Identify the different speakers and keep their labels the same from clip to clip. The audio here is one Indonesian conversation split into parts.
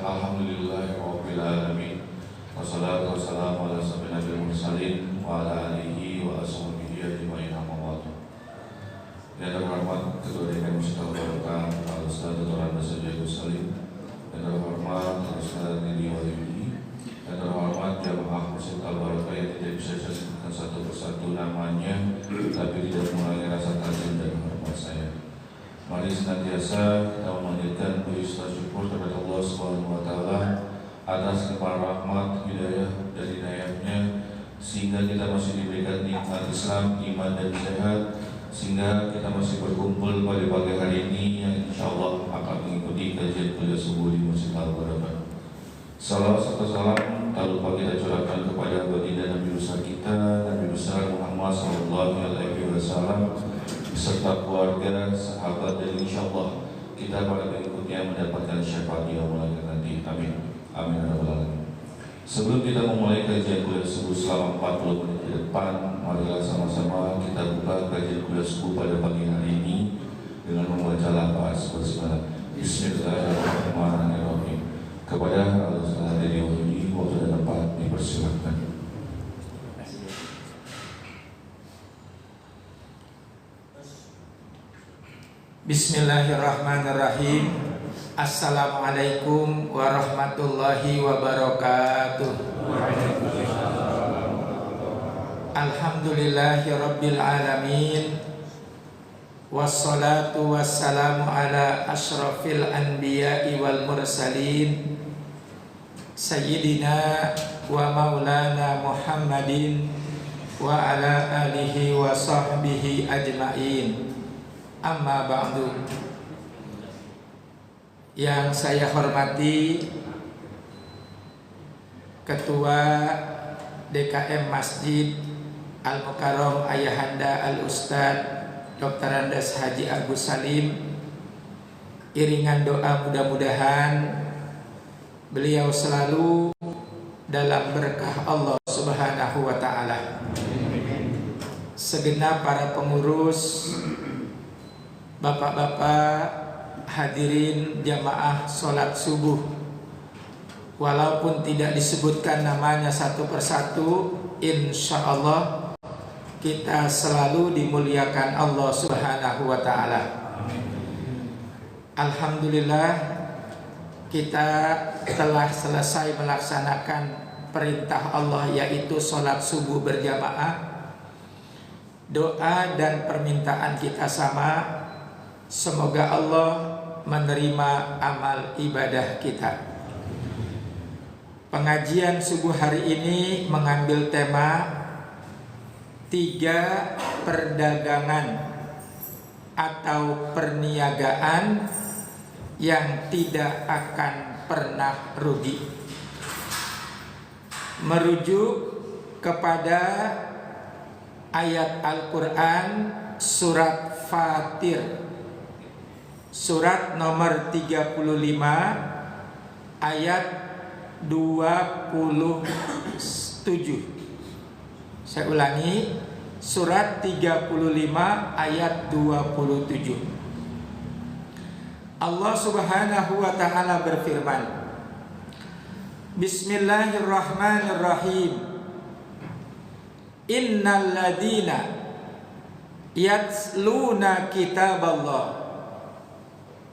Speaker 1: Alhamdulillahirabbil alamin. Wassalatu wassalamu ala sayyidil mursalin wa ala alihi wa ashabihi ajmain amma ba'du. Yang terhormat Ketua DPM Masjid Al-Barokah Al-Ustaz Dr. Andes Haji Salim, yang terhormat Al-Ustaz Nidi Wahyudi, yang terhormat Jamaah Masjid Al-Barokah yang tidak bisa saya sebutkan satu persatu namanya, tapi tidak mengurangi rasa takzim dan hormat saya. Mari senantiasa kita memanjatkan puji syukur kepada Allah Subhanahu wa taala atas limpahan rahmat, hidayah dan hidayahnya sehingga kita masih diberikan nikmat Islam, iman dan sehat, sehingga kita masih berkumpul pada pagi hari ini yang insyaallah akan mengikuti kajian kuliah subuh di Masjid Al-Barokah. Salam serta salam tak lupa kita curahkan kepada baginda Nabi besar kita, Nabi besar Muhammad sallallahu alaihi wasallam beserta keluarga, sahabat, dan insyaallah kita para pengikutnya mendapatkan syafaat yang mulia nanti. Amin. Amin ya rabbal alamin. Sebelum kita memulai kajian kuliah subuh selama 40 menit ke depan, marilah sama-sama kita buka kajian kuliah subuh pada pagi hari ini dengan membaca lafaz basmalah. Bismillahirrahmanirrahim. Kepada Al-Ustaz Nidi Wahyudi, waktu dan tempat dipersilakan.
Speaker 2: Bismillahirrahmanirrahim. Assalamualaikum warahmatullahi wabarakatuh. Alhamdulillahirabbil alamin. Wassalatu wassalamu ala asyrafil anbiya'i wal mursalin Sayyidina wa maulana Muhammadin wa ala alihi wa sahbihi ajma'in. Amma ba'du. Yang saya hormati Ketua DKM Masjid Al-Mukarram Ayahanda Al-Ustaz Dr. Andes Haji Agus Salim, iringan doa mudah-mudahan beliau selalu dalam berkah Allah Subhanahu wa taala. Segenap para pengurus, bapak-bapak, hadirin jamaah sholat subuh, walaupun tidak disebutkan namanya satu persatu, insya Allah kita selalu dimuliakan Allah Subhanahu wa ta'ala. Alhamdulillah kita telah selesai melaksanakan perintah Allah, yaitu sholat subuh berjamaah. Doa dan permintaan kita sama, semoga Allah menerima amal ibadah kita. Pengajian subuh hari ini mengambil tema 3 perdagangan atau perniagaan yang tidak akan pernah rugi. Merujuk kepada ayat Al-Quran surat Fatir, surat nomor 35 ayat 27. Saya ulangi, surat 35 ayat 27. Allah Subhanahu wa ta'ala berfirman, Bismillahirrahmanirrahim. Innal ladina yatsluna kitaballah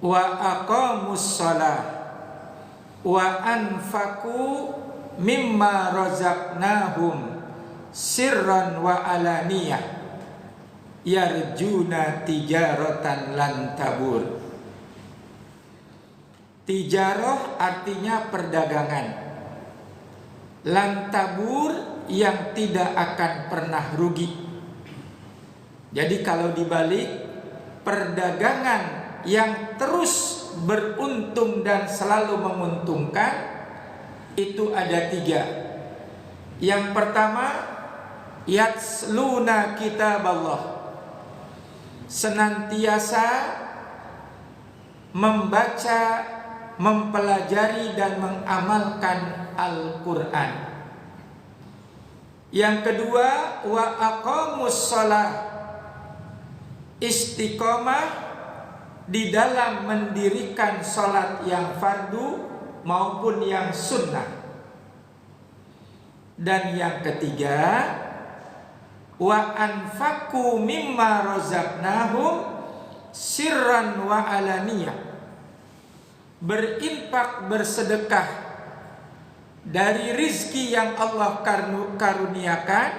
Speaker 2: wa aqamus shalah wa anfaqu mimma razaqnahum sirran wa alaniyah yarjuna tijaratan lan tabur. Tijarah artinya perdagangan, lan tabur yang tidak akan pernah rugi. Jadi kalau dibalik, perdagangan yang terus beruntung dan selalu menguntungkan itu ada 3. Yang pertama, yatsluna kitaballah, senantiasa membaca, mempelajari dan mengamalkan Al-Quran. Yang kedua, wa aqamus shalah, istiqomah di dalam mendirikan sholat yang fardu maupun yang sunnah. Dan yang ketiga, wa anfaqu mimma razaqnahum sirran wa alaniyah, berinfak, bersedekah dari rizki yang Allah karuniakan,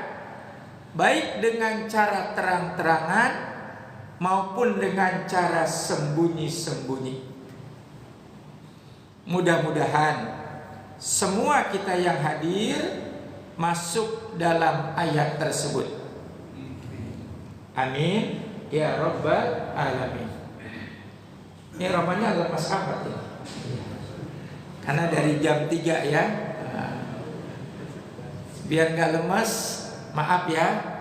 Speaker 2: baik dengan cara terang-terangan maupun dengan cara sembunyi-sembunyi. Mudah-mudahan semua kita yang hadir masuk dalam ayat tersebut. Amin ya rabbal alamin. Ini romannya lemas apa ya? Karena dari jam 3 ya. Biar gak lemas, maaf ya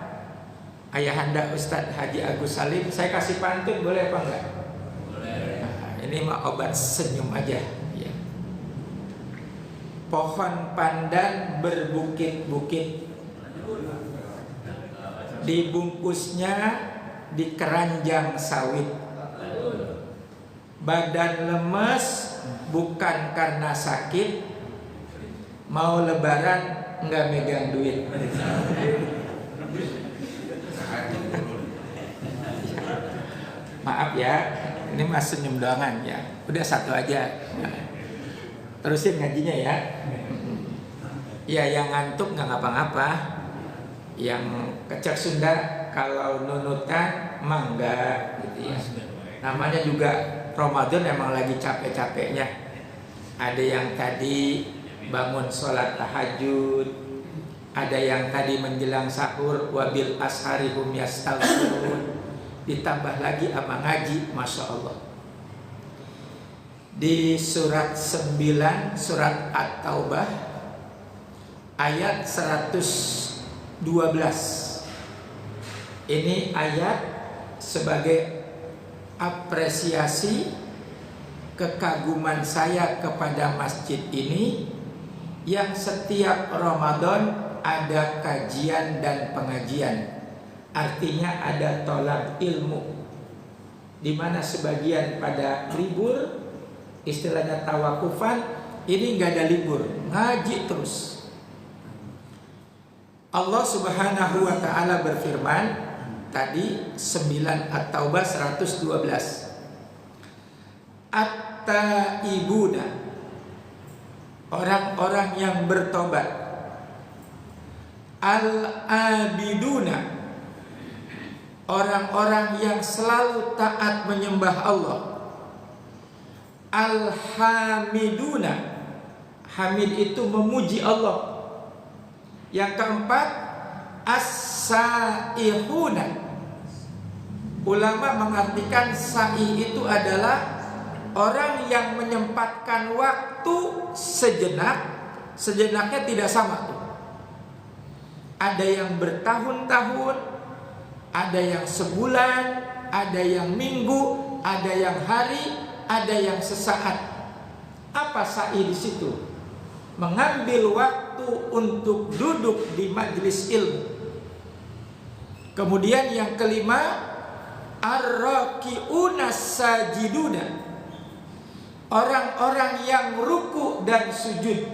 Speaker 2: Ayahanda Ustadz Haji Agus Salim, saya kasih pantun boleh apa enggak? Boleh. Ini mah obat senyum aja ya. Pohon pandan berbukit-bukit, dibungkusnya di keranjang sawit. Badan lemes bukan karena sakit, mau lebaran nggak megang duit. Maaf ya, ini mas senyum doangan ya. Udah satu aja. Terusin ngajinya ya. Ya yang ngantuk nggak ngapa-ngapa. Yang kecak Sunda kalau nunutan mangga gitu ya. Namanya juga Ramadan emang lagi capek-capeknya. Ada yang tadi bangun sholat tahajud, ada yang tadi menjelang sahur, wabil ashari hum yastaghfirun, ditambah lagi sama ngaji, masya Allah. Di surat 9 surat At-Taubah ayat 112. Ini ayat sebagai apresiasi kekaguman saya kepada masjid ini yang setiap Ramadan ada kajian dan pengajian. Artinya ada tolab ilmu, di mana sebagian pada libur, istilahnya tawakufan, ini nggak ada libur, ngaji terus. Allah Subhanahu wa taala berfirman tadi 9 At-Taubah 112. At-taibuna, orang-orang yang bertobat. Al-abiduna, orang-orang yang selalu taat menyembah Allah. Al-hamiduna, hamid itu memuji Allah. Yang keempat, as-saihuna, ulama mengartikan sa'i itu adalah orang yang menyempatkan waktu sejenak. Sejenaknya tidak sama tuh. Ada yang bertahun-tahun, ada yang sebulan, ada yang minggu, ada yang hari, ada yang sesaat. Apa sa'i di situ? Mengambil waktu untuk duduk di majelis ilmu. Kemudian yang kelima, ar-raki'una sajiduna, orang-orang yang ruku dan sujud,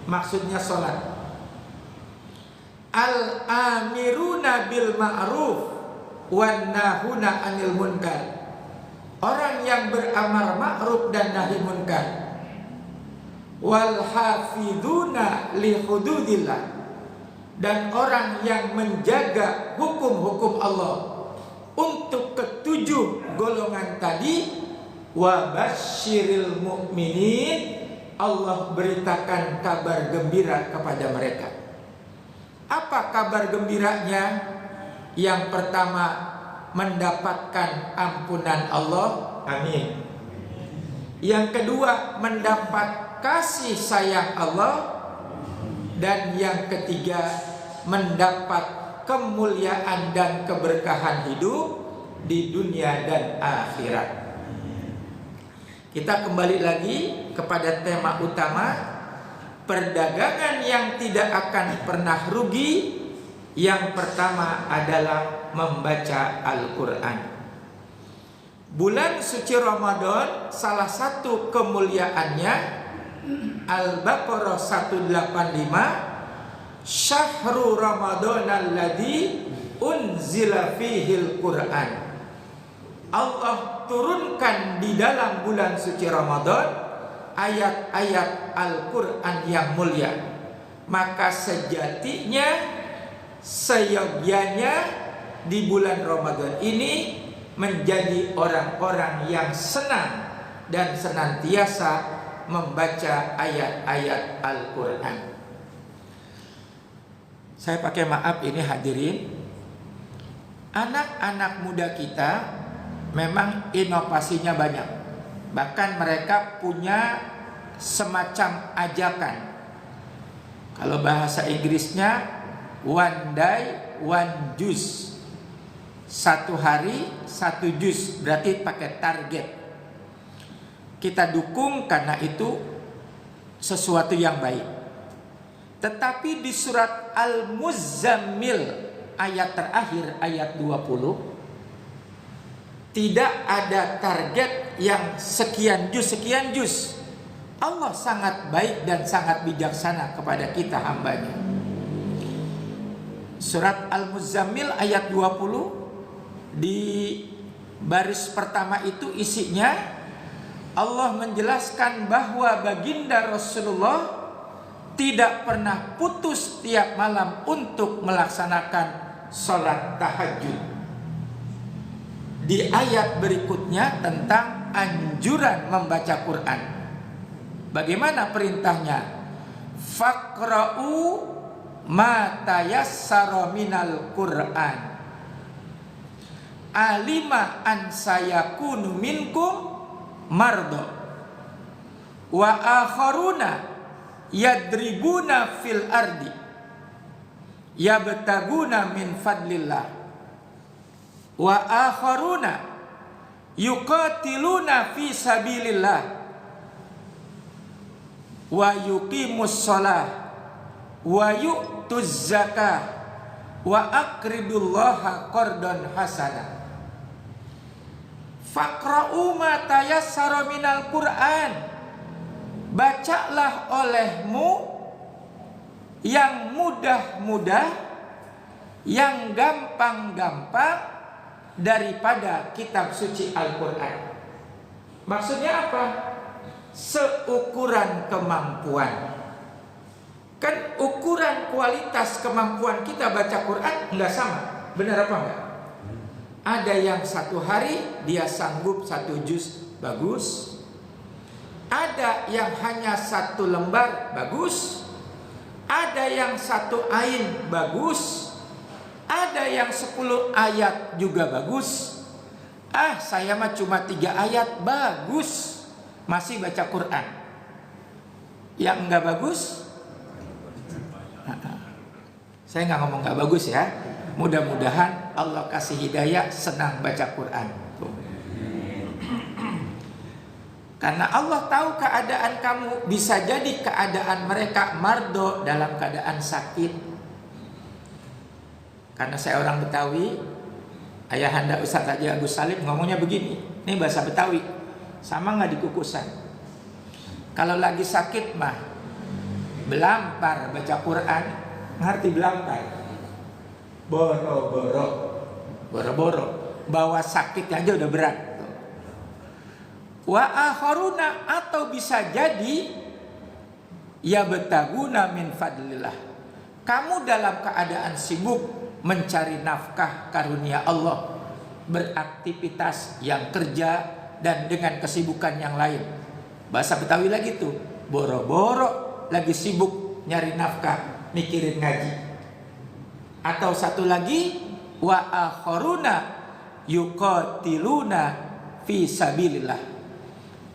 Speaker 2: maksudnya sholat. Al-amiruna bil ma'ruf wan nahuna 'anil munkar, orang yang beramar ma'ruf dan nahi munkar. Wal hafiduna li hududillah, dan orang yang menjaga hukum-hukum Allah. Untuk ketujuh golongan tadi, wa basyiril mu'minin, Allah beritakan kabar gembira kepada mereka. Apa kabar gembiranya? Yang pertama, mendapatkan ampunan Allah, amin. Yang kedua, mendapat kasih sayang Allah. Dan yang ketiga, mendapat kemuliaan dan keberkahan hidup di dunia dan akhirat. Kita kembali lagi kepada tema utama, perdagangan yang tidak akan pernah rugi. Yang pertama adalah membaca Al-Quran. Bulan suci Ramadan, salah satu kemuliaannya Al-Baqarah 185, Syahrul Ramadan alladzi unzila fihil Qur'an. Allah turunkan di dalam bulan suci Ramadan ayat-ayat Al-Qur'an yang mulia. Maka sejatinya, seyogyanya di bulan Ramadan ini menjadi orang-orang yang senang dan senantiasa membaca ayat-ayat Al-Quran. Saya pakai maaf ini hadirin, anak-anak muda kita memang inovasinya banyak. Bahkan mereka punya semacam ajakan. Kalau bahasa Inggrisnya one day one juz. Satu hari satu juz, berarti pakai target. Kita dukung karena itu sesuatu yang baik. Tetapi di surat Al-Muzammil ayat terakhir, ayat 20, tidak ada target yang sekian juz. Allah sangat baik dan sangat bijaksana kepada kita hambanya. Surat Al-Muzammil ayat 20, di baris pertama itu isinya Allah menjelaskan bahwa baginda Rasulullah tidak pernah putus tiap malam untuk melaksanakan sholat tahajud. Di ayat berikutnya tentang anjuran membaca Quran. Bagaimana perintahnya? Faqra'u ma tayassara minal Quran. Alima an sayakunu minkum mardo wa akharuna yadribuna fil ardi yabtaguna min fadlillah wa akharuna yuqatiluna fi sabilillah wa yuqimus shalah wa yu'tuz zakah wa aqridullaha qardan hasana. Faqra'u ma tayassara minal Qur'an. Bacalah olehmu yang mudah-mudah, yang gampang-gampang daripada kitab suci Al-Quran. Maksudnya apa? Seukuran kemampuan. Kan ukuran kualitas kemampuan kita baca Quran enggak sama. Benar apa enggak? Ada yang satu hari dia sanggup 1 juz, bagus. Ada yang hanya 1 lembar, bagus. Ada yang 1 ain, bagus. Ada yang 10 ayat juga bagus. Saya mah cuma 3 ayat, bagus. Masih baca Quran. Yang enggak bagus, saya nggak ngomong nggak bagus ya. Mudah-mudahan Allah kasih hidayah, senang baca Quran. Karena Allah tahu keadaan kamu, bisa jadi keadaan mereka mardo, dalam keadaan sakit. Karena saya orang Betawi, ayahanda Ustaz Haji Agus Salim ngomongnya begini, ini bahasa Betawi, sama nggak di Kukusan. Kalau lagi sakit mah belampar baca Quran, ngerti belampar? Boro-boro, bawa sakit aja udah berat. Wa akharuna, atau bisa jadi ya betaguna min fadlillah. Kamu dalam keadaan sibuk mencari nafkah karunia Allah, beraktivitas yang kerja dan dengan kesibukan yang lain. Bahasa Betawi lagi tuh, boro-boro lagi sibuk nyari nafkah, mikirin ngaji. Atau satu lagi, wa akharuna yuqatiluna fi sabilillah,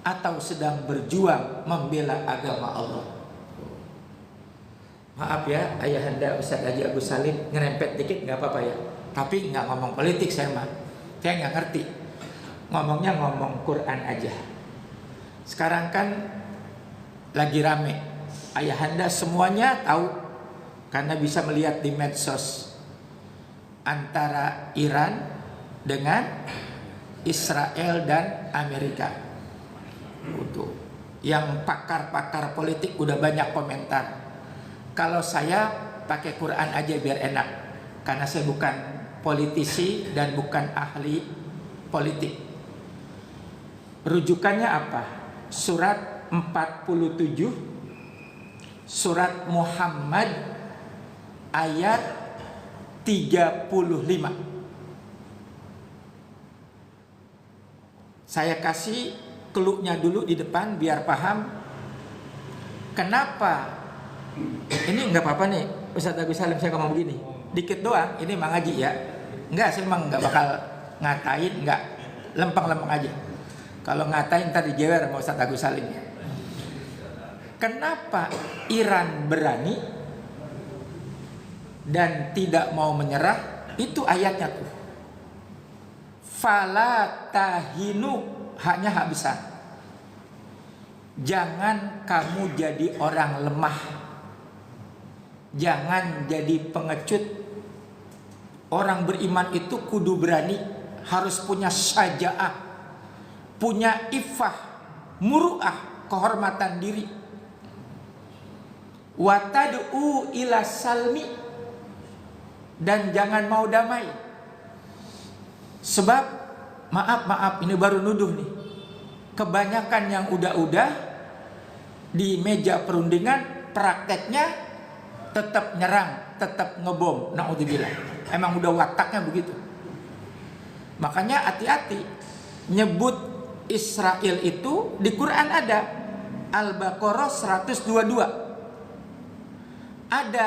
Speaker 2: atau sedang berjuang membela agama Allah. Maaf ya, ayahanda Ustaz Haji Agus Salim ngerempet dikit nggak apa-apa ya. Tapi nggak ngomong politik saya mah, saya nggak ngerti. Ngomongnya ngomong Quran aja. Sekarang kan lagi rame, ayahanda semuanya tahu karena bisa melihat di medsos, antara Iran dengan Israel dan Amerika. yang pakar-pakar politik udah banyak komentar. Kalau saya pakai Quran aja biar enak, karena saya bukan politisi dan bukan ahli politik. Rujukannya apa? Surat 47 Surat Muhammad ayat 35. Saya kasih clue-nya dulu di depan biar paham. Kenapa? Ini nggak apa-apa nih Ustaz Agus Salim, saya ngomong begini dikit doang, ini emang ngaji ya. Enggak, saya emang nggak bakal ngatain, nggak, lempeng-lempeng aja. Kalau ngatain ntar dijewer sama Ustaz Agus Salim. Kenapa Iran berani dan tidak mau menyerah? Itu ayatnya tuh. Fala tahinu, hanya habisan. Jangan kamu jadi orang lemah. Jangan jadi pengecut. Orang beriman itu kudu berani, harus punya syaja'ah, punya iffah, muru'ah, kehormatan diri. Watad'u ila salmi, dan jangan mau damai. Sebab maaf ini baru nuduh nih. Kebanyakan yang udah di meja perundingan prakteknya tetap nyerang, tetap ngebom. Naudzubillah. Emang udah wataknya begitu. Makanya hati-hati nyebut Israel itu di Quran ada Al-Baqarah 122. Ada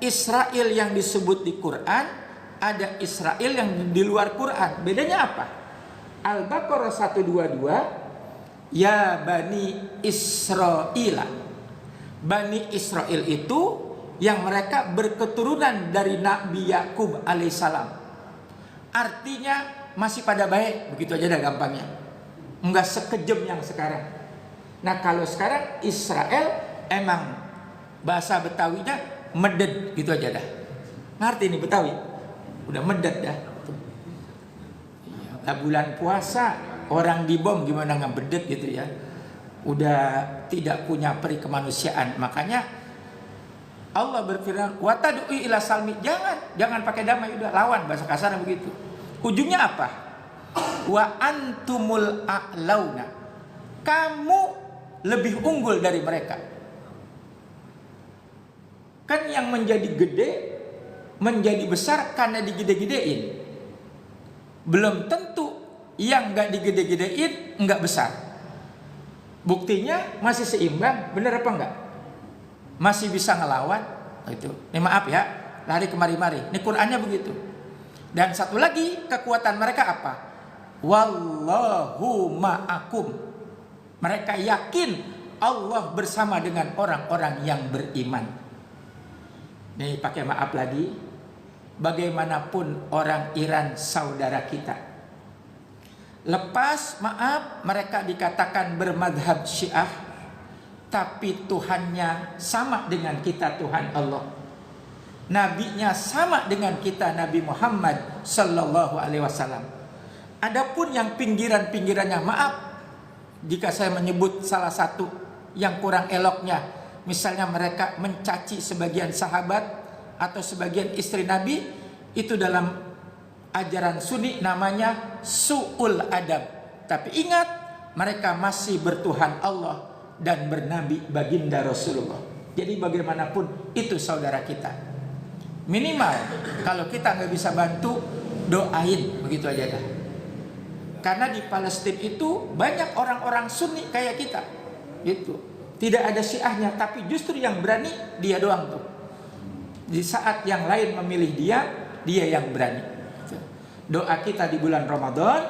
Speaker 2: Israel yang disebut di Quran, ada Israel yang di luar Quran. Bedanya apa? Al-Baqarah 122, ya Bani Israel. Bani Israel itu yang mereka berketurunan dari Nabi Yakub alaihissalam. Artinya masih pada baik, begitu aja dah gampangnya. Enggak sekejam yang sekarang. Nah kalau sekarang Israel emang bahasa Betawinya meded, gitu aja dah. Ngerti nih Betawi? Udah meded dah. Nah, bulan puasa orang dibom gimana ngebedet gitu ya. Udah tidak punya peri kemanusiaan. Makanya Allah berfirman, "Watad'u ila salmi." Jangan pakai damai, udah lawan, bahasa kasarnya begitu. Ujungnya apa? Wa antumul a'launa. Kamu lebih unggul dari mereka. Kan yang menjadi gede, menjadi besar karena digede-gedein. Belum tentu yang gak digede-gedein gak besar. Buktinya masih seimbang, bener apa enggak? Masih bisa ngelawan. Itu. Ini maaf ya, lari kemari-mari. Ini Qur'annya begitu. Dan satu lagi kekuatan mereka apa? Wallahu ma'akum. Mereka yakin Allah bersama dengan orang-orang yang beriman. Nih pakai maaf lagi. Bagaimanapun orang Iran saudara kita. Lepas maaf mereka dikatakan bermadhab Syiah, tapi Tuhannya sama dengan kita, Tuhan Allah. Nabinya sama dengan kita, Nabi Muhammad sallallahu alaihi wasallam. Adapun yang pinggiran-pinggirannya, maaf jika saya menyebut salah satu yang kurang eloknya, misalnya mereka mencaci sebagian sahabat atau sebagian istri Nabi, itu dalam ajaran Sunni namanya su'ul adab. Tapi ingat, mereka masih bertuhan Allah dan bernabi baginda Rasulullah. Jadi bagaimanapun itu saudara kita. Minimal kalau kita nggak bisa bantu, doain, begitu aja dah. Karena di Palestina itu banyak orang-orang Sunni kayak kita, gitu. Tidak ada Syiahnya, tapi justru yang berani dia doang tuh. Di saat yang lain memilih dia yang berani. Doa kita di bulan Ramadan,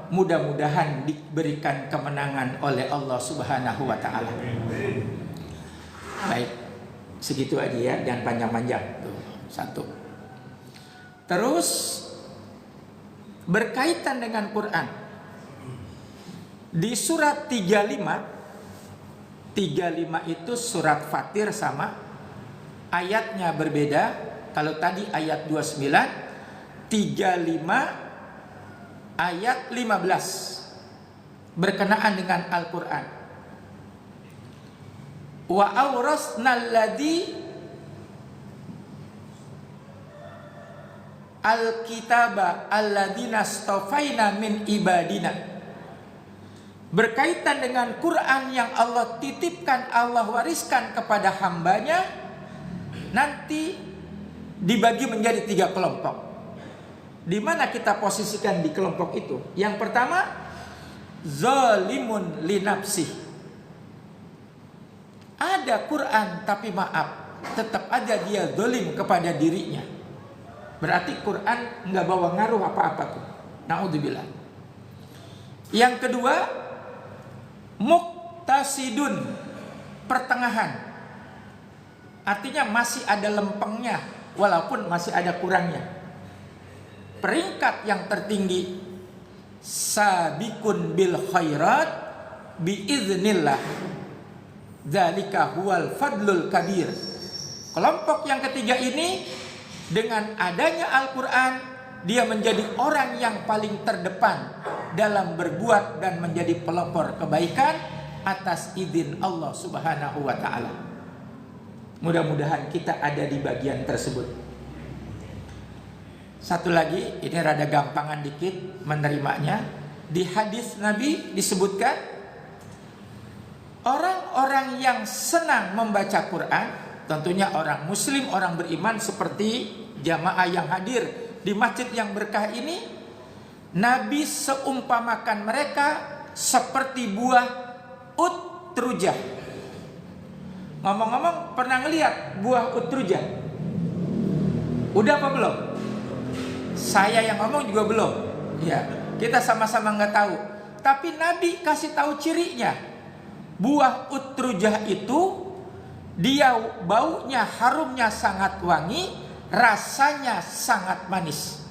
Speaker 2: mudah-mudahan diberikan kemenangan oleh Allah Subhanahu wa taala. Baik, segitu aja ya, jangan panjang-panjang. Tuh, satu. Terus berkaitan dengan Quran. Di surat 35 itu surat Fatir sama, ayatnya berbeda. Kalau tadi ayat 29, 35 ayat 15 berkenaan dengan Al-Quran. wa awrasnal ladzi al-kitaba alladzina astafaina min ibadina. Berkaitan dengan Quran yang Allah titipkan, Allah wariskan kepada hambanya, nanti dibagi menjadi 3 kelompok. Di mana kita posisikan di kelompok itu? Yang pertama, zalimun li nafsih. Ada Quran tapi maaf, tetap aja dia zalim kepada dirinya. Berarti Quran nggak bawa ngaruh apa-apa tuh. Naudzubillah. Yang kedua, muqtasidun, pertengahan. Artinya masih ada lempengnya, walaupun masih ada kurangnya. Peringkat yang tertinggi, sabiqun bil khairat biiznillah. Dzalika huwal fadlul kabir. Kelompok yang ketiga ini, dengan adanya Al-Quran, dia menjadi orang yang paling terdepan dalam berbuat dan menjadi pelopor kebaikan atas izin Allah Subhanahu wa ta'ala. Mudah-mudahan kita ada di bagian tersebut. Satu lagi, ini rada gampangan dikit menerimanya. Di hadis Nabi disebutkan, orang-orang yang senang membaca Quran, tentunya orang muslim, orang beriman seperti jamaah yang hadir di masjid yang berkah ini, Nabi seumpamakan mereka seperti buah utrujah. Ngomong-ngomong, pernah ngelihat buah utrujah? Udah apa belum? Saya yang ngomong juga belum. Ya, kita sama-sama nggak tahu. Tapi Nabi kasih tahu cirinya. Buah utrujah itu dia baunya, harumnya sangat wangi, rasanya sangat manis.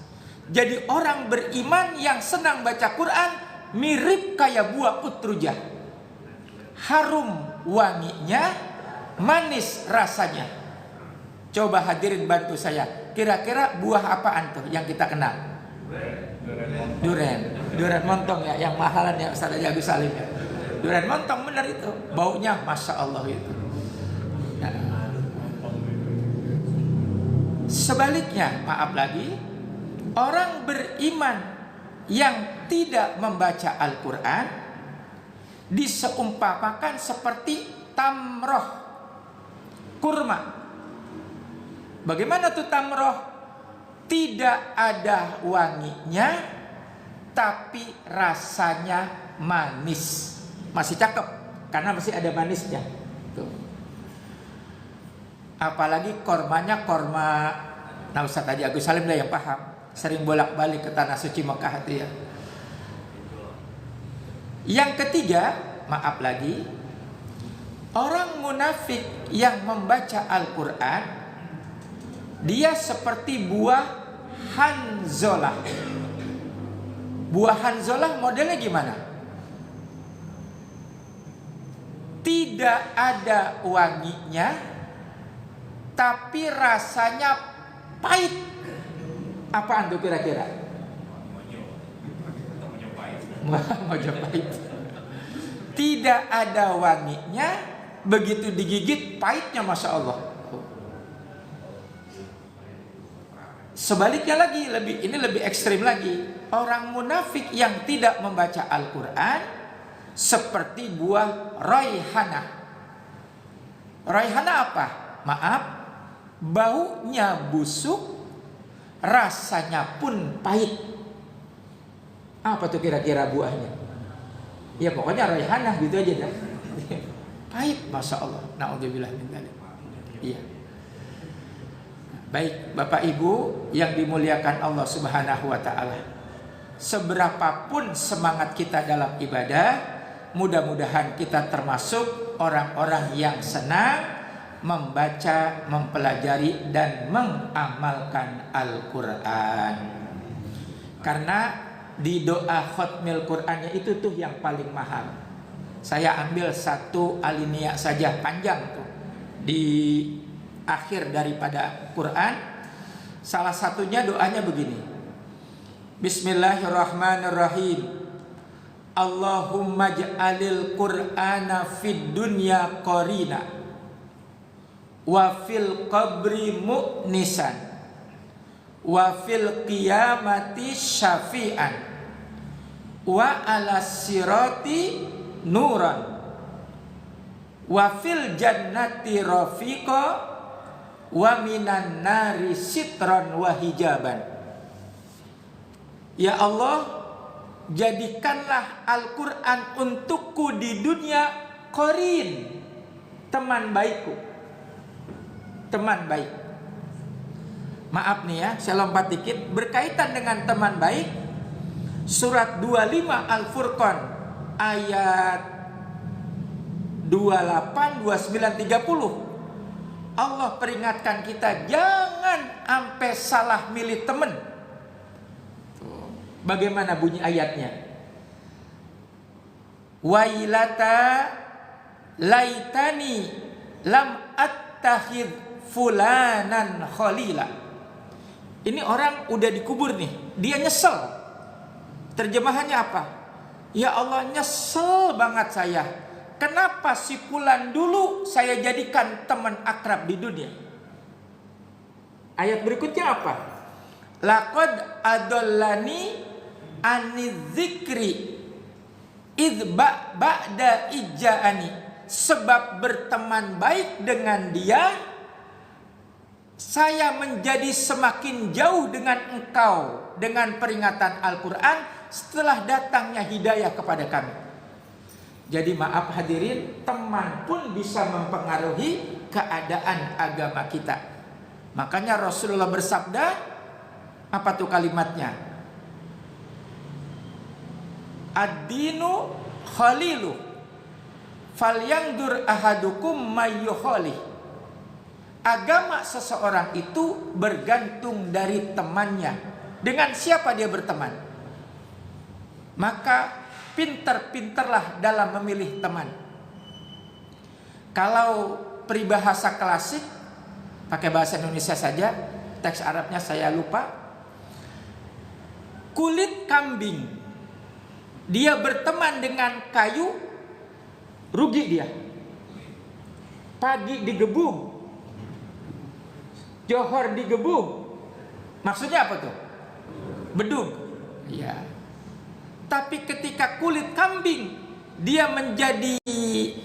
Speaker 2: Jadi orang beriman yang senang baca Quran mirip kayak buah utrujah. Harum wanginya, manis rasanya. Coba hadirin bantu saya. Kira-kira buah apaan tuh yang kita kenal? Durian. Durian montong ya, yang mahalan ya Ustaz Agus Salim ya. Durian montong benar itu. Baunya Masya Allah itu. Nah. Sebaliknya, maaf lagi, orang beriman yang tidak membaca Al-Quran diseumpamakan seperti tamroh, kurma. Bagaimana tuh tamroh? Tidak ada wanginya, tapi rasanya manis. Masih cakep, karena masih ada manisnya. Tuh. Apalagi kormanya korma, nah Ustaz Haji Agus Salim lah yang paham. Sering bolak-balik ke tanah suci Mekah itu ya. Yang ketiga, maaf lagi, orang munafik yang membaca Al-Quran, dia seperti buah hanzolah. Buah hanzolah modelnya gimana? Tidak ada wanginya, tapi rasanya pahit. Apaan tuh kira-kira? Mojopahit. Tidak ada wanginya, begitu digigit pahitnya Masya Allah. Sebaliknya lagi, ini lebih ekstrim lagi. Orang munafik yang tidak membaca Al-Quran seperti buah raihanah. Raihanah apa? Maaf, baunya busuk, rasanya pun pahit. Apa tuh kira-kira buahnya? Ya pokoknya raihanah gitu aja dah. Pahit, Masya Allah. Na'udzubillah min dzalik. Iya. Baik, Bapak Ibu yang dimuliakan Allah Subhanahu wa ta'ala. Seberapapun semangat kita dalam ibadah, mudah-mudahan kita termasuk orang-orang yang senang membaca, mempelajari dan mengamalkan Al-Quran. Karena di doa khotmil Qurannya itu tuh yang paling mahal. Saya ambil satu alinea saja, panjang tuh, di akhir daripada Quran. Salah satunya doanya begini: Bismillahirrahmanirrahim. Allahumma ja'alil Qur'ana fid dunya qarina wa fil qabri mu'nisan wa fil qiyamati syafi'an wa ala sirati nuran wa fil jannati rafiqa wa minan nari sitran wa hijaban. Ya Allah, jadikanlah Al-Quran untukku di dunia qarin, teman baikku, teman baik. Maaf nih ya, saya lompat dikit, berkaitan dengan teman baik. Surat 25 Al-Furqan ayat 28, 29, 30. Allah peringatkan kita jangan sampai salah milih teman. Bagaimana bunyi ayatnya? Wailata laitani lam attakhid fulanan khalila. Ini orang udah dikubur nih, dia nyesel. Terjemahannya apa? Ya Allah, nyesel banget saya. Kenapa si fulan dulu saya jadikan teman akrab di dunia? Ayat berikutnya apa? Laqad adallani anidzikri idba ba'da ija'ani. Sebab berteman baik dengan dia, saya menjadi semakin jauh dengan engkau dengan peringatan Al-Quran setelah datangnya hidayah kepada kami. Jadi maaf hadirin, teman pun bisa mempengaruhi keadaan agama kita. Makanya Rasulullah bersabda, apa tuh kalimatnya? Ad-dinu khalilu falyangdur ahadukum mayyukhali. Agama seseorang itu bergantung dari temannya. Dengan siapa dia berteman? Maka pinter-pinterlah dalam memilih teman. Kalau peribahasa klasik, pakai bahasa Indonesia saja, teks Arabnya saya lupa. Kulit kambing, dia berteman dengan kayu, rugi dia. Padi digebung, johor digebung. Maksudnya apa tuh? Bedug. Ya. Tapi ketika kulit kambing dia menjadi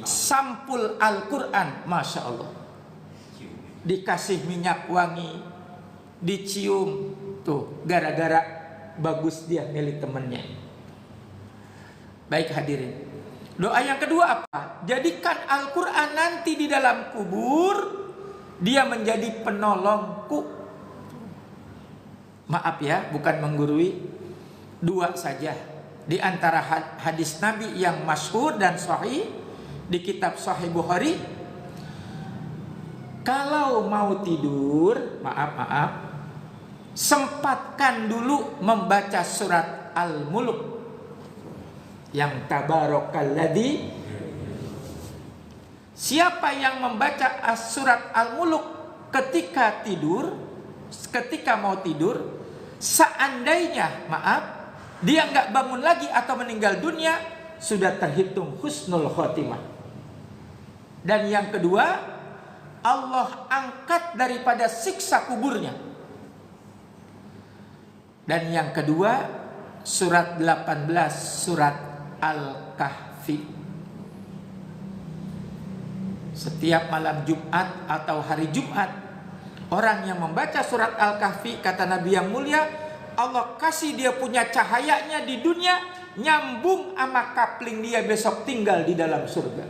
Speaker 2: sampul Al-Quran, Masya Allah, dikasih minyak wangi, dicium, tuh gara-gara bagus dia milik temannya. Baik hadirin, doa yang kedua apa? Jadikan Al-Quran nanti di dalam kubur, dia menjadi penolongku. Maaf ya, bukan menggurui, dua saja di antara hadis Nabi yang masyhur dan sahih di kitab Sahih Bukhari. Kalau mau tidur, maaf, sempatkan dulu membaca surat Al-Mulk yang tabarokalladzi. Siapa yang membaca surat Al-Mulk ketika tidur, ketika mau tidur, seandainya dia nggak bangun lagi atau meninggal dunia, sudah terhitung husnul khotimah. Dan yang kedua, Allah angkat daripada siksa kuburnya. Dan yang kedua, surat 18, surat Al-Kahfi. Setiap malam Jumat atau hari Jumat, orang yang membaca surat Al-Kahfi, kata Nabi yang mulia, Allah kasih dia punya cahayanya di dunia, nyambung sama kapling dia besok tinggal di dalam surga.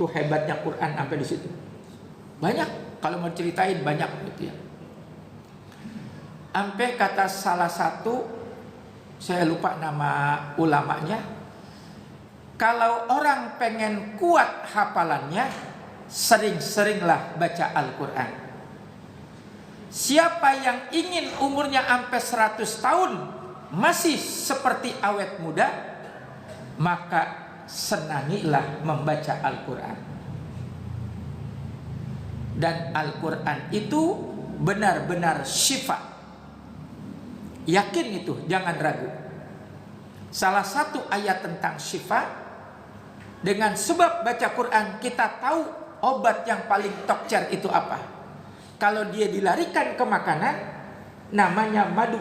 Speaker 2: Tuh hebatnya Quran sampai di situ. Banyak, kalau mau ceritain banyak gitu ya. Sampai kata salah satu, saya lupa nama ulamanya, kalau orang pengen kuat hafalannya, sering-seringlah baca Al-Quran. Siapa yang ingin umurnya sampai 100 tahun masih seperti awet muda, maka senangilah membaca Al-Quran. Dan Al-Quran itu benar-benar syifa. Yakin itu, jangan ragu. Salah satu ayat tentang syifa, dengan sebab baca Quran kita tahu obat yang paling tokcer itu apa? Kalau dia dilarikan ke makanan, namanya madu.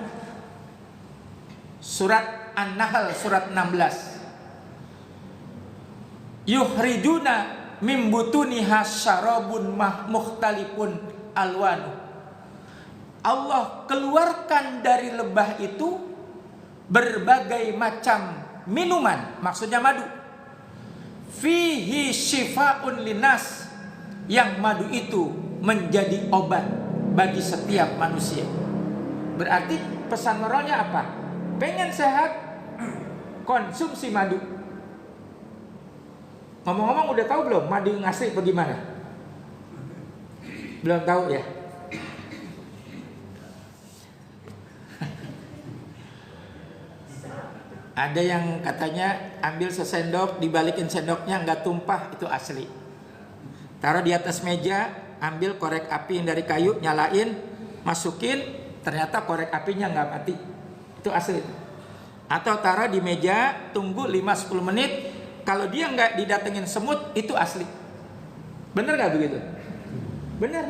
Speaker 2: Surat An-Nahl surat 16. Yuhriduna mim butuniha syarabun mukhtalifun alwanu. Allah keluarkan dari lebah itu berbagai macam minuman, maksudnya madu. Fihi syifaun linas, yang madu itu menjadi obat bagi setiap manusia. Berarti pesan moralnya apa? Pengen sehat, konsumsi madu. Ngomong-ngomong, udah tahu belum madu yang asli bagaimana? Belum tahu ya? Ada yang katanya ambil sesendok, dibalikin sendoknya nggak tumpah, itu asli. Taruh di atas meja, ambil korek api yang dari kayu, nyalain, masukin, ternyata korek apinya nggak mati, itu asli. Atau taruh di meja, tunggu 5-10 menit, kalau dia nggak didatengin semut, itu asli. Bener nggak begitu? Bener.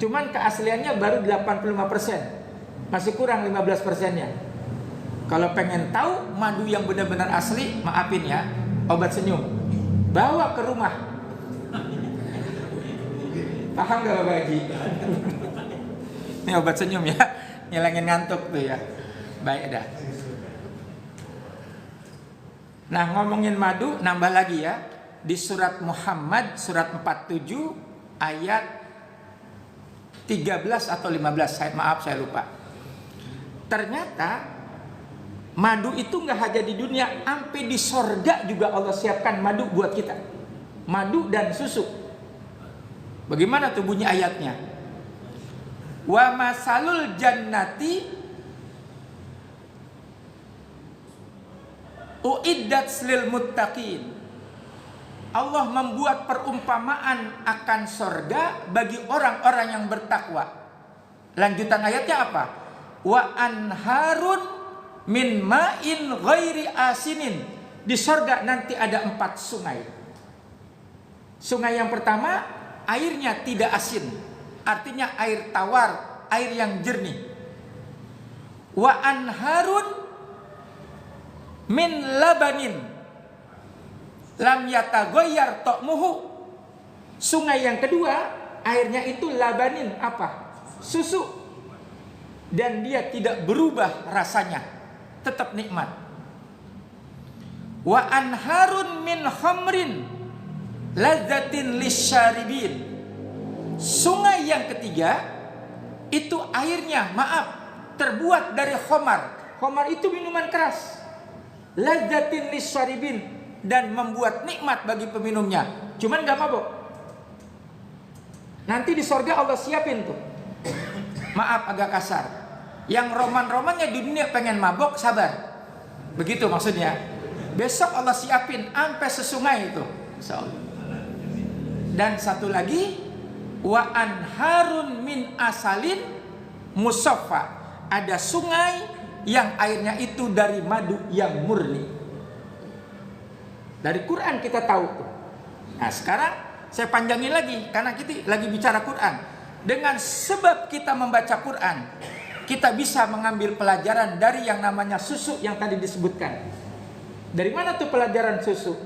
Speaker 2: Cuman keasliannya baru 85%, masih kurang 15%-nya. Kalau pengen tahu madu yang benar-benar asli, maafin ya, obat senyum, bawa ke rumah. Paham gak Bapak Haji? Ini obat senyum ya, ngilangin ngantuk tuh ya. Baik dah. Nah, ngomongin madu, nambah lagi ya. Di surat Muhammad, surat 47, ayat 13 atau 15, maaf saya lupa. Ternyata madu itu nggak hanya di dunia, sampai di sorga juga Allah siapkan madu buat kita. Madu dan susu. Bagaimana tuh bunyi ayatnya? Wa masalul jannati uiddat lil muttaqin. Allah membuat perumpamaan akan sorga bagi orang-orang yang bertakwa. Lanjutan ayatnya apa? Wa anharun min ma'in ghairi asinin. Di sorga nanti ada 4 sungai. Sungai yang pertama, airnya tidak asin, artinya air tawar, air yang jernih. Wa anharun min labanin lam yataghayyar ta'muhu. Sungai yang kedua, airnya itu labanin, apa? Susu. Dan dia tidak berubah rasanya, tetap nikmat. Wa anharun min khamrin lazzatin lisyaribin. Sungai yang ketiga itu airnya, terbuat dari khamar. Khamar itu minuman keras. Lazzatin lisyaribin, dan membuat nikmat bagi peminumnya. Cuman gak mabok. Nanti di sorga Allah siapin tuh. Maaf agak kasar. Yang roman-romannya di dunia pengen mabok, sabar. Begitu maksudnya. Besok Allah siapin sampai sesungai itu. Dan satu lagi, wa anharun min asalin musaffa. Ada sungai yang airnya itu dari madu yang murni. Dari Quran kita tahu. Nah sekarang saya panjangin lagi, karena kita lagi bicara Quran. Dengan sebab kita membaca Quran, kita bisa mengambil pelajaran dari yang namanya susu yang tadi disebutkan. Dari mana tuh pelajaran susu?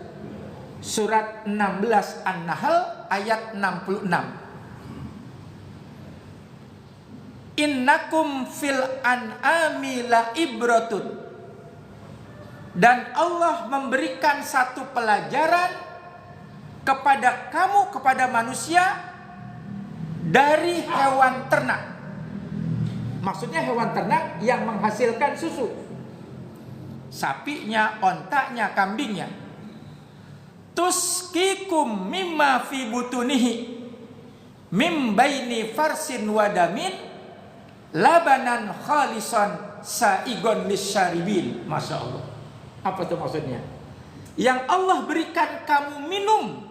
Speaker 2: Surat 16 An-Nahl ayat 66. Innakum fil an'ami la ibratun. Dan Allah memberikan satu pelajaran kepada kamu, kepada manusia, dari hewan ternak. Maksudnya hewan ternak yang menghasilkan susu. Sapinya, ontaknya, kambingnya. Tuskikum mimma fi butunihi mim baini farsin wadamin labanan khalisan saigon lisyaribin. Masya Allah. Apa itu maksudnya? Yang Allah berikan kamu minum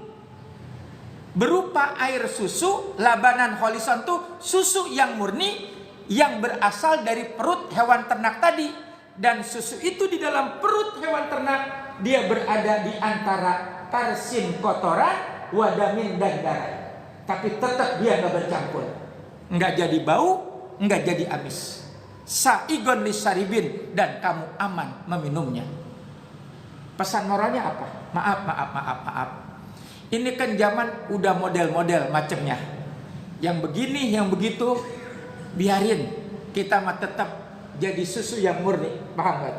Speaker 2: berupa air susu, labanan khalisan itu susu yang murni, yang berasal dari perut hewan ternak tadi. Dan susu itu di dalam perut hewan ternak, dia berada di antara parsin kotoran, wadamin dan darah. tapi tetap dia nggak bercampur, nggak jadi bau, nggak jadi amis. Saigon lisaribin, dan kamu aman meminumnya. Pesan moralnya apa? Maaf. Ini kan zaman udah model-model macamnya. Yang begini, yang begitu, biarin. Kita mah tetap jadi susu yang murni. Paham gak?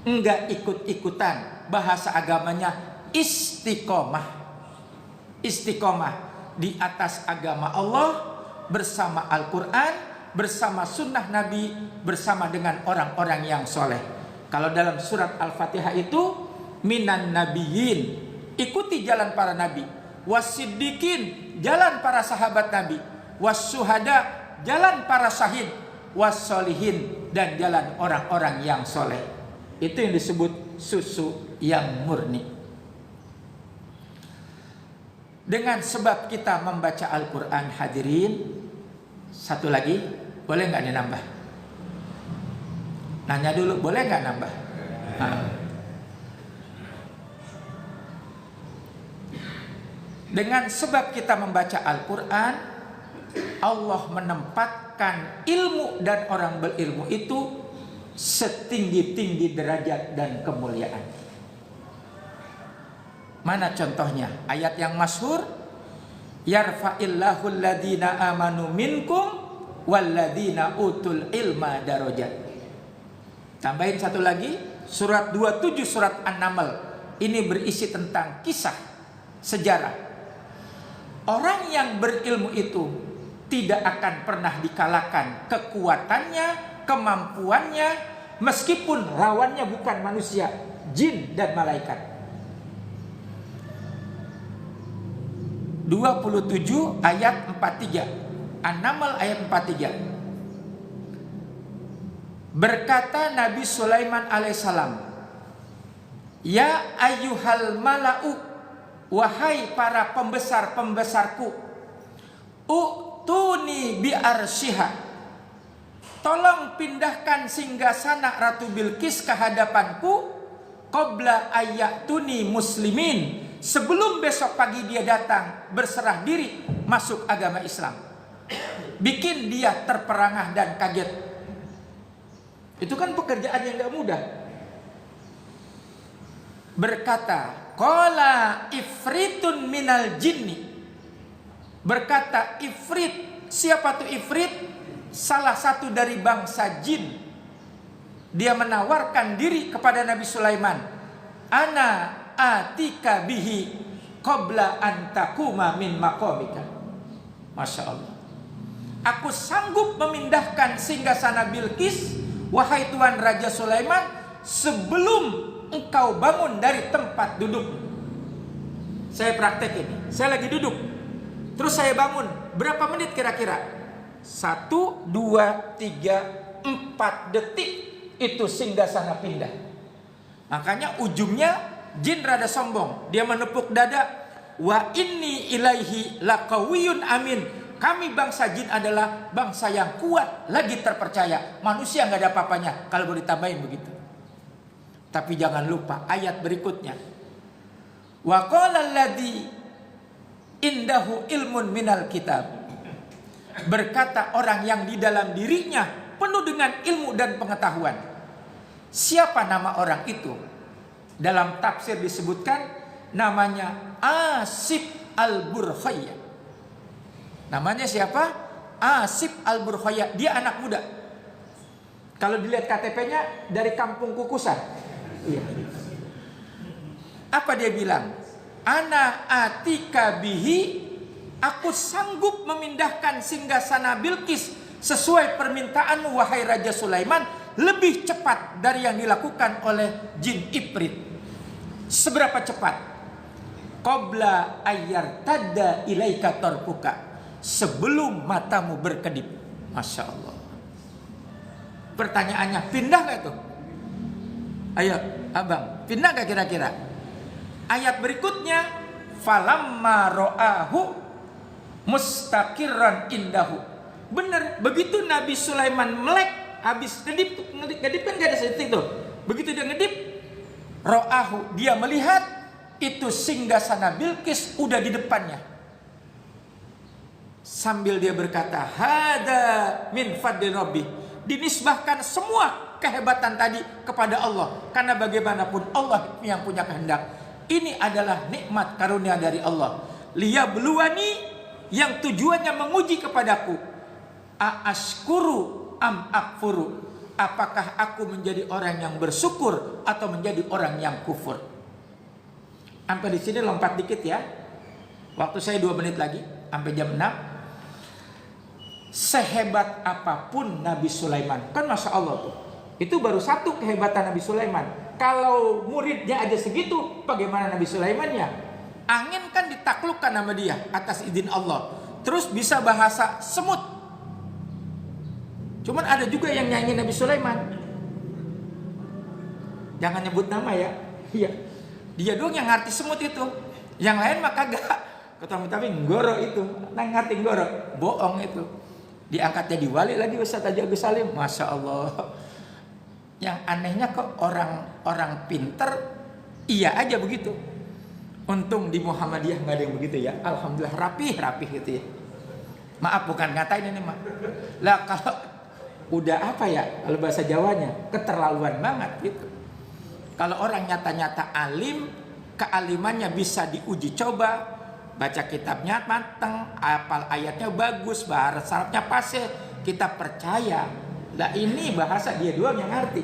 Speaker 2: Enggak ikut-ikutan. Bahasa agamanya istiqomah. Istiqomah di atas agama Allah, bersama Al-Quran, bersama sunnah Nabi, bersama dengan orang-orang yang soleh. Kalau dalam surat Al-Fatihah itu, minan nabiyyin, ikuti jalan para nabi, wasiddiqin, jalan para sahabat Nabi, wasyuhada, jalan para syahid, wassolihin, dan jalan orang-orang yang soleh. Itu yang disebut susu yang murni. Dengan sebab kita membaca Al-Quran, hadirin, satu lagi, boleh nggak dinambah? Nanya dulu, boleh nggak nambah? Dengan sebab kita membaca Al-Quran, Allah menempatkan ilmu dan orang berilmu itu setinggi-tinggi derajat dan kemuliaan. Mana contohnya? Ayat yang masyhur, yarfa'illahu alladhina amanu minkum walladhina utul ilma darajat. Tambahin satu lagi, surat 27 surat An-Naml. Ini berisi tentang kisah sejarah. Orang yang berilmu itu tidak akan pernah dikalahkan kekuatannya, kemampuannya, meskipun lawannya bukan manusia, jin dan malaikat. 27 ayat 43. An-Naml ayat 43. Berkata Nabi Sulaiman alaihissalam, ya ayyuhal mala'u, wahai para pembesar-pembesarku, utuni bi arsyiha, tolong pindahkan singgasana Ratu Bilqis ke hadapanku, qabla ayyatuni muslimin, sebelum besok pagi dia datang berserah diri masuk agama Islam. Bikin dia terperangah dan kaget. Itu kan pekerjaan yang gak mudah. Berkata, qala ifritun minal jinni. Berkata ifrit. Siapa tuh ifrit? Salah satu dari bangsa jin. Dia menawarkan diri kepada Nabi Sulaiman. Ana atika bihi qabla an takuma min maqamika. Masya Allah. Aku sanggup memindahkan singgasana Bilqis, wahai Tuan Raja Sulaiman, sebelum engkau bangun dari tempat duduk. Saya praktek ini. Saya lagi duduk, terus saya bangun. Berapa menit kira-kira? 1, 2, 3, 4 detik itu singgasana pindah. Makanya ujungnya jin rada sombong. Dia menepuk dada. Wa inni ilaihi laqawiyyun amin. Kami bangsa jin adalah bangsa yang kuat, lagi terpercaya. Manusia nggak ada apa-apanya kalau boleh ditambahin begitu. Tapi jangan lupa ayat berikutnya. Wa qala alladzi indahu ilmun minal kitab. Berkata orang yang di dalam dirinya penuh dengan ilmu dan pengetahuan. Siapa nama orang itu? Dalam tafsir disebutkan namanya Asif al-Burkhaya. Namanya siapa? Asif al-Burkhaya. Dia anak muda. Kalau dilihat KTP-nya dari kampung Kukusan. Iya. Apa dia bilang? Ana atika bihi, aku sanggup memindahkan singgasana Bilqis sesuai permintaanmu wahai Raja Sulaiman, lebih cepat dari yang dilakukan oleh jin Ifrit. Seberapa cepat? Qabla ayyartadda ilaika tarfuka, sebelum matamu berkedip. Masya Allah. Pertanyaannya, pindah gak tuh? Ayo abang, pindah gak kira-kira? Ayat berikutnya, falamma ro'ahu mustaqirran indahu. Bener, begitu Nabi Sulaiman melek, habis ngedip kan gak ada sedetik tuh. Begitu dia ngedip, ro'ahu, dia melihat itu singgasana Bilqis udah di depannya. sambil dia berkata, hada min fadli rabbi. Dinisbahkan semua kehebatan tadi kepada Allah, karena bagaimanapun Allah yang punya kehendak. Ini adalah nikmat karunia dari Allah. Liyabluwani, yang tujuannya menguji kepadaku. Aashkuru am akfuru, apakah aku menjadi orang yang bersyukur atau menjadi orang yang kufur. Sampai di sini lompat dikit ya. Waktu saya 2 menit lagi sampai jam 6. Sehebat apapun Nabi Sulaiman, kan Masya Allah tuh, itu baru satu kehebatan Nabi Sulaiman. Kalau muridnya aja segitu, bagaimana Nabi Sulaiman ya? Angin kan ditaklukkan sama dia atas izin Allah. Terus bisa bahasa semut. Cuman ada juga yang nyanyi Nabi Sulaiman. Jangan nyebut nama ya. Iya. Dia doang yang ngerti semut itu. Yang lain mah kagak. Tapi nggoro itu, ngerti nggoro, bohong itu. Diangkatnya di wali lagi Ustaz Haji Agus Salim, Masya Allah. Yang anehnya kok orang pinter iya aja begitu. Untung di Muhammadiyah nggak ada yang begitu ya. Alhamdulillah rapih gitu ya. Maaf bukan ngatain ini mah. Lah kalau udah apa ya, kalau bahasa Jawanya keterlaluan banget gitu. Kalau orang nyata-nyata alim, kealimannya bisa diuji coba, baca kitabnya matang, hafal ayatnya bagus, bahasa Arabnya fasih, kita percaya. Lah ini bahasa dia doang yang ngerti.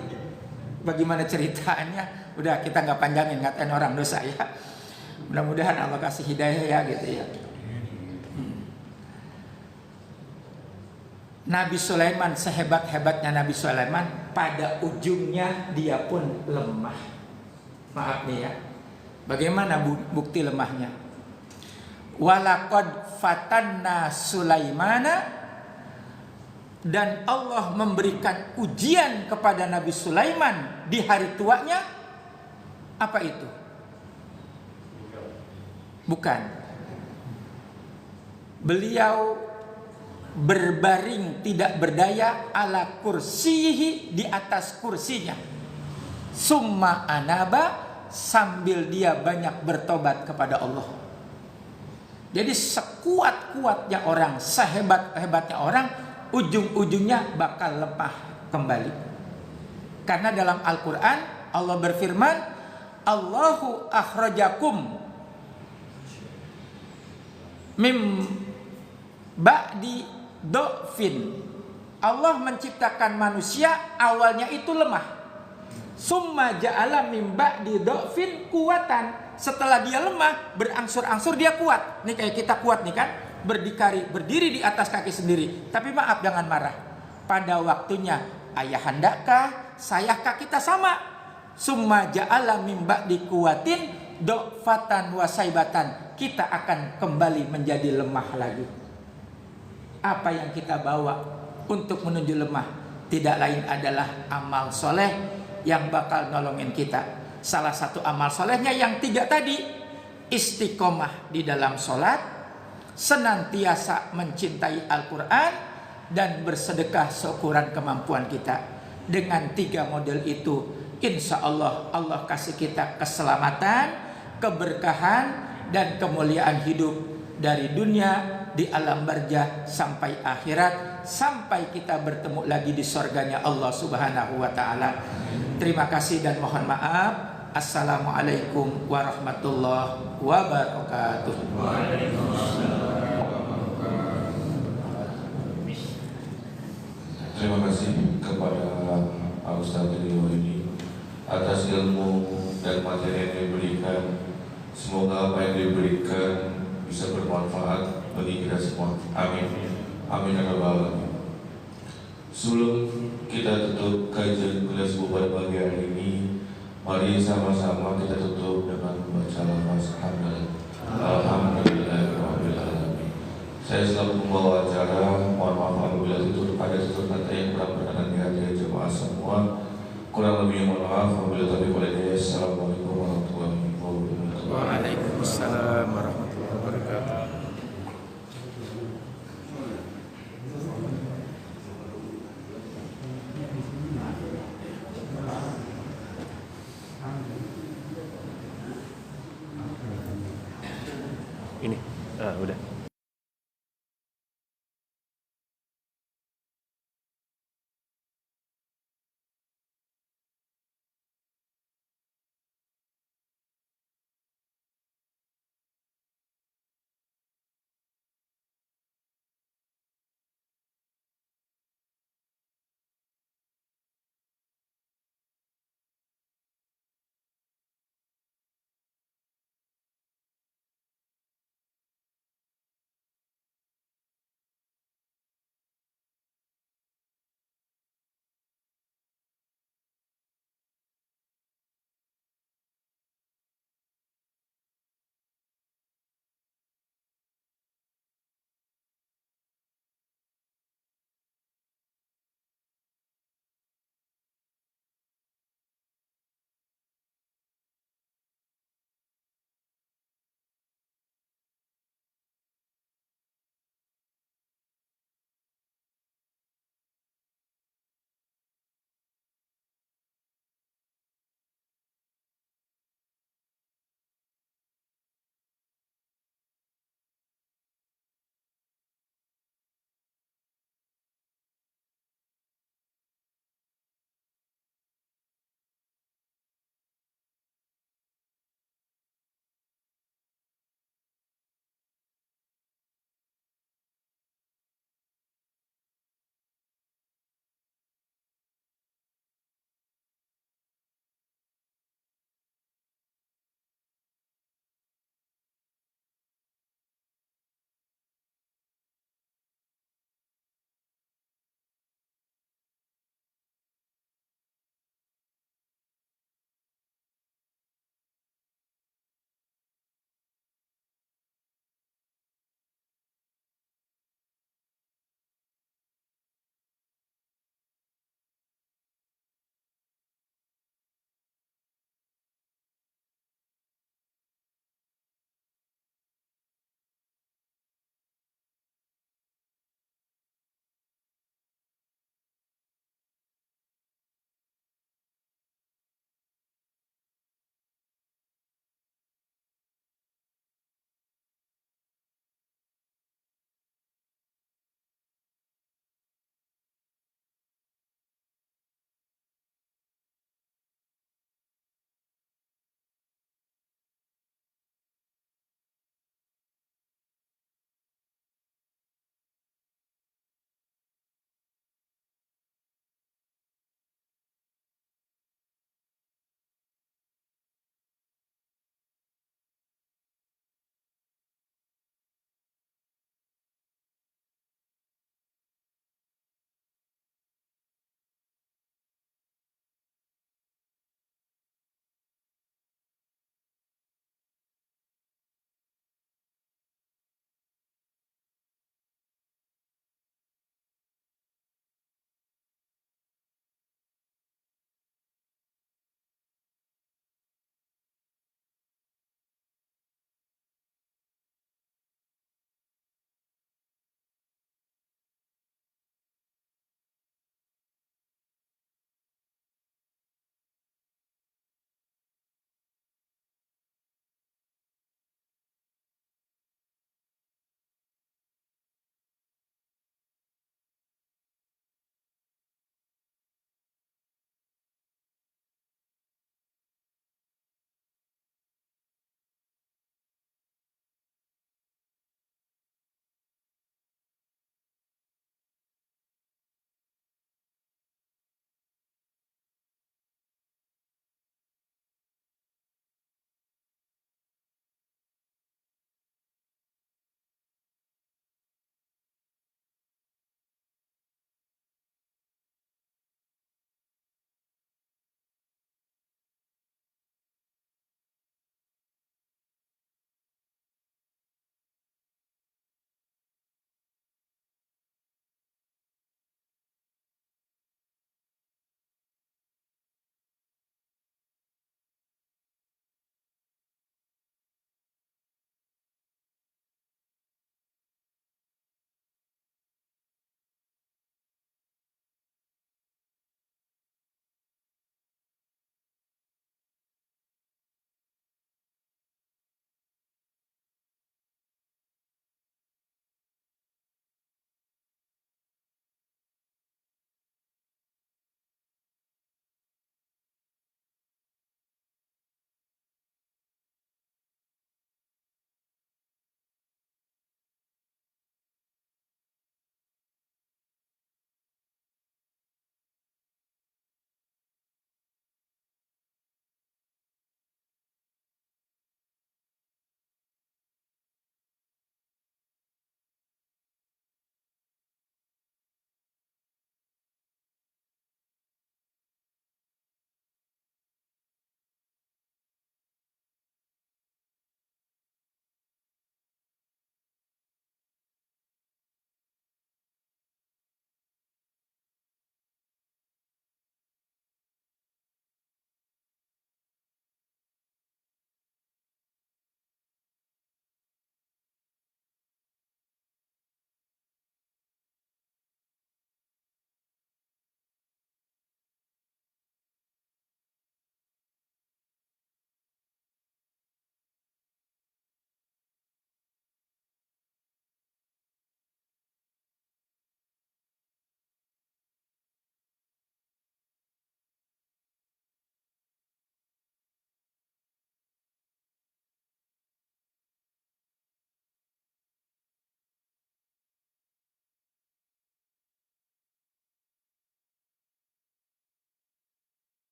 Speaker 2: Bagaimana ceritanya? Udah kita nggak panjangin ngatain orang dosa ya. Mudah-mudahan Allah kasih hidayah ya gitu ya. Nabi Sulaiman, sehebat-hebatnya Nabi Sulaiman, pada ujungnya dia pun lemah. Maaf nih ya. Bagaimana bukti lemahnya? Walaqad fatanna Sulaimana, dan Allah memberikan ujian kepada Nabi Sulaiman di hari tuanya. Apa itu? Bukan. Beliau berbaring tidak berdaya ala kursihi, di atas kursinya. Summa anaba, sambil dia banyak bertobat kepada Allah. Jadi sekuat-kuatnya orang, sehebat-hebatnya orang, ujung-ujungnya bakal lemah kembali. Karena dalam Al-Quran Allah berfirman, Allahu akhrajakum mim ba'di do'fin. Allah menciptakan manusia awalnya itu lemah. Summa ja'ala mim ba'di do'fin kuwatan. Setelah dia lemah, berangsur-angsur dia kuat. Nih kayak kita kuat nih kan, berdiri di atas kaki sendiri. Tapi maaf, jangan marah. Pada waktunya ayahandakah, sayahkah kita sama? Summa ja'ala mim ba'di kuwatin do'fatan wasaibatan. Kita akan kembali menjadi lemah lagi. Apa yang kita bawa untuk menuju lemah tidak lain adalah amal soleh yang bakal nolongin kita. Salah satu amal solehnya yang 3 tadi, istiqomah di dalam sholat, senantiasa mencintai Al-Quran, dan bersedekah seukuran kemampuan kita. Dengan 3 model itu, insya Allah Allah kasih kita keselamatan, keberkahan, dan kemuliaan hidup dari dunia, di alam barzah sampai akhirat, sampai kita bertemu lagi di surganya Allah Subhanahu wa taala. Terima kasih dan mohon maaf. Assalamualaikum warahmatullahi wabarakatuh.
Speaker 1: Terima kasih kepada Pak Ustadz Ridho ini atas ilmu dan materi yang diberikan. Semoga apa yang diberikan bisa bermanfaat bagi kita semua. Amin. Amin ya rabbal alamin. Sebelum kita tutup kajian kuliah subuh pada pagi hari ini, mari sama-sama kita tutup dengan membaca lafaz hamdalah. Alhamdulillahirabbil alamin. Saya selaku pembawa acara, mohon maaf apabila ada tutur kata yang kurang berkenan di hati jemaah semua. Kurang lebih mohon maaf apabila taufiq wal hidayah. Assalamualaikum warahmatullahi wabarakatuh.
Speaker 2: Waalaikumsalam warahmatullahi wabarakatuh.
Speaker 3: Ini, udah.